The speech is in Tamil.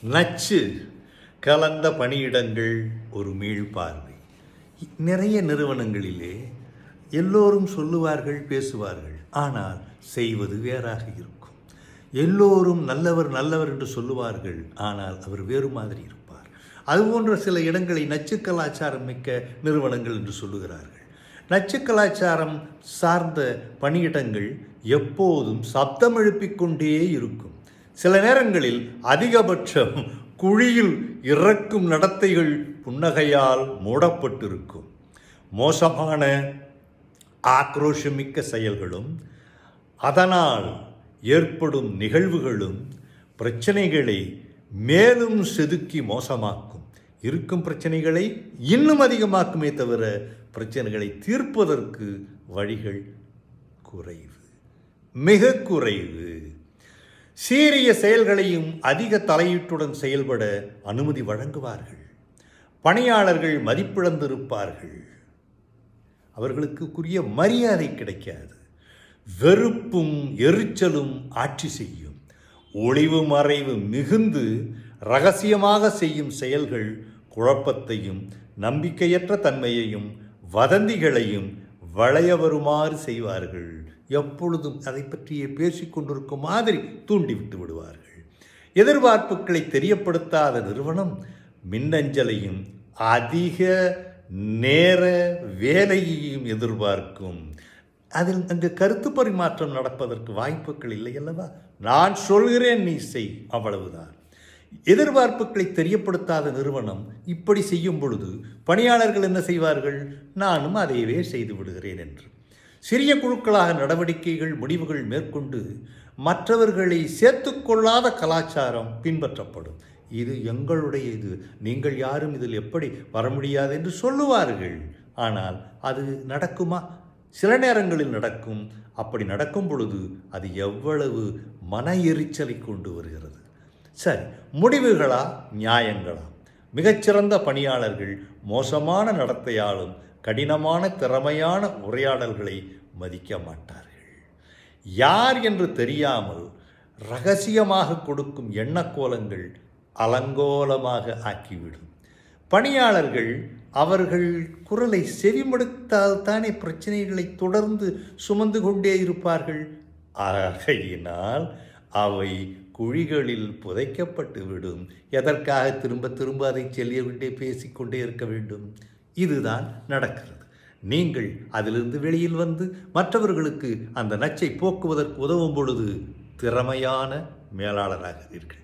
நச்சு கலந்த பணியிடங்கள் ஒரு மீள்பார்வை. நிறைய நிறுவனங்களிலே எல்லோரும் சொல்லுவார்கள், பேசுவார்கள், ஆனால் செய்வது வேறாக இருக்கும். எல்லோரும் நல்லவர் நல்லவர் என்று சொல்லுவார்கள், ஆனால் அவர் வேறு மாதிரி இருப்பார். அதுபோன்ற சில இடங்களை நச்சு கலாச்சாரம் மிக்க நிறுவனங்கள் என்று சொல்லுகிறார்கள். நச்சு கலாச்சாரம் சார்ந்த பணியிடங்கள் எப்போதும் சப்தம் எழுப்பிக்கொண்டே இருக்கும். சில நேரங்களில் அதிகபட்சம் குழியில் இறக்கும் நடத்தைகள் புன்னகையால் மூடப்பட்டிருக்கும். மோசமான ஆக்ரோஷமிக்க செயல்களும் அதனால் ஏற்படும் நிகழ்வுகளும் பிரச்சனைகளை மேலும் செதுக்கி மோசமாக்கும். இருக்கும் பிரச்சனைகளை இன்னும் அதிகமாக்குமே தவிர பிரச்சனைகளை தீர்ப்பதற்கு வழிகள் குறைவு, மிக குறைவு. சீரிய செயல்களையும் அதிக தலையீட்டுடன் செயல்பட அனுமதி வழங்குவார்கள். பணியாளர்கள் மதிப்பிழந்திருப்பார்கள். அவர்களுக்குரிய மரியாதை கிடைக்காது. வெறுப்பும் எரிச்சலும் ஆட்சி செய்யும். ஒளிவு மறைவு மிகுந்து இரகசியமாக செய்யும் செயல்கள் குழப்பத்தையும் நம்பிக்கையற்ற தன்மையையும் வதந்திகளையும் வளைய வருமாறு செய்வார்கள். எப்பொழுதும் அதை பற்றியே பேசிக்கொண்டிருக்கும் மாதிரி தூண்டிவிட்டு விடுவார்கள். எதிர்பார்ப்புகளை தெரியப்படுத்தாத நிறுவனம் மின்னஞ்சலையும் அதிக நேர வேலையையும் எதிர்பார்க்கும். அதில் அங்கு கருத்து பரிமாற்றம் நடப்பதற்கு வாய்ப்புகள் இல்லை அல்லவா? நான் சொல்கிறேன், நீ செய், அவ்வளவுதான். எதிர்பார்ப்புகளை தெரியப்படுத்தாத நிறுவனம் இப்படி செய்யும் பொழுது பணியாளர்கள் என்ன செய்வார்கள்? நானும் அதையவே செய்து விடுகிறேன் என்று சிறிய குழுக்களாக நடவடிக்கைகள் முடிவுகள் மேற்கொண்டு மற்றவர்களை சேர்த்து கொள்ளாத கலாச்சாரம் பின்பற்றப்படும். இது எங்களுடைய இது, நீங்கள் யாரும் இதில் எப்படி வர முடியாது என்று சொல்லுவார்கள். ஆனால் அது நடக்குமா? சில நேரங்களில் நடக்கும். அப்படி நடக்கும் பொழுது அது எவ்வளவு மன எரிச்சலை கொண்டு வருகிறது. சரி, முடிவுகளா நியாயங்களா? மிகச்சிறந்த பணியாளர்கள் மோசமான நடத்தையாலும் கடினமான திறமையான உரையாடல்களை மதிக்க மாட்டார்கள். யார் என்று தெரியாமல் இரகசியமாக கொடுக்கும் எண்ணக்கோலங்கள் அலங்கோலமாக ஆக்கிவிடும். பணியாளர்கள் அவர்கள் குரலை செவிமடுத்தால் தானே பிரச்சனைகளை தொடர்ந்து சுமந்து கொண்டே இருப்பார்கள். ஆகையினால் அவை குழிகளில் புதைக்கப்பட்டு விடும். எதற்காக திரும்ப திரும்ப அதை சொல்லிக்கொண்டே பேசிக்கொண்டே இருக்க வேண்டும்? இதுதான் நடக்கிறது. நீங்கள் அதிலிருந்து வெளியில் வந்து மற்றவர்களுக்கு அந்த நச்சை போக்குவதற்கு உதவும் பொழுது திறமையான மேலாளராகிறீர்கள்.